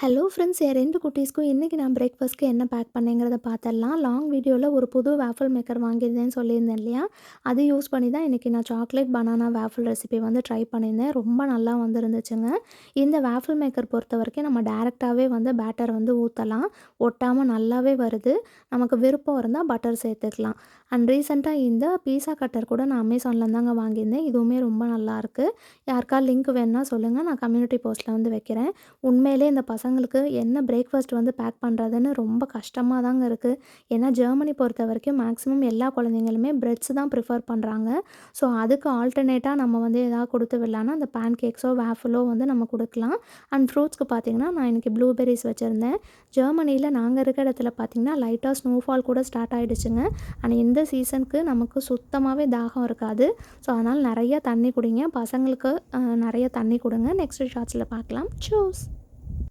Hello friends, என் 2 குட்டீஸ்க்கும் இன்றைக்கி நான் பிரேக்ஃபாஸ்ட்க்கு என்ன பேக் பண்ணேங்கிறத பார்த்துடலாம். லாங் வீடியோவில் ஒரு புது வேஃபிள் மேக்கர் வாங்கியிருந்தேன்னு சொல்லியிருந்தேன் இல்லையா? அது யூஸ் பண்ணி தான் இன்றைக்கி நான் சாக்லேட் பனானா வேஃபிள் ரெசிபி வந்து ட்ரை பண்ணியிருந்தேன். ரொம்ப நல்லா வந்துருந்துச்சுங்க. இந்த வேஃபிள் மேக்கர் பொறுத்த வரைக்கும் நம்ம டேரெக்டாகவே வந்து பேட்டர் வந்து ஊற்றலாம். ஒட்டாமல் நல்லாவே வருது. நமக்கு விருப்பம் இருந்தால் பட்டர் சேர்த்துக்கலாம். அண்ட் ரீசெண்டாக இந்த பீஸா கட்டர் கூட நான் அமேசானில் தாங்க வாங்கியிருந்தேன். இதுவுமே ரொம்ப நல்லாயிருக்கு. யாருக்கா லிங்க் வேணுன்னா சொல்லுங்கள், நான் கம்யூனிட்டி போஸ்ட்டில் வந்து வைக்கிறேன். உண்மையிலே இந்த பசங்களுக்கு என்ன பிரேக்ஃபாஸ்ட் வந்து பேக் பண்ணுறதுன்னு ரொம்ப கஷ்டமாக தாங்க இருக்குது. ஏன்னா ஜெர்மனி பொறுத்த வரைக்கும் மேக்ஸிமம் எல்லா குழந்தைங்களுமே பிரெட்ஸ் தான் ப்ரிஃபர் பண்ணுறாங்க. ஸோ அதுக்கு ஆல்டர்னேட்டாக நம்ம வந்து எதாவது கொடுத்து விடலான்னா அந்த பேன் கேக்ஸோ வேஃபிலோ வந்து நம்ம கொடுக்கலாம். அண்ட் ஃப்ரூட்ஸ்க்கு பார்த்திங்கன்னா நான் இன்றைக்கி ப்ளூபெர்ரிஸ் வச்சுருந்தேன். ஜெர்மனியில் நாங்கள் இருக்கிற இடத்துல பார்த்திங்கன்னா லைட்டாக ஸ்னோஃபால் கூட ஸ்டார்ட் ஆகிடுச்சுங்க. ஆனால் இந்த சீசனுக்கு நமக்கு சுத்தமாகவே தாகம் இருக்காது. ஸோ அதனால் நிறைய தண்ணி குடிங்க. பசங்களுக்கு நிறைய தண்ணி கொடுங்க. நெக்ஸ்ட் ஷார்ட்ஸில் பார்க்கலாம். சூஸ்.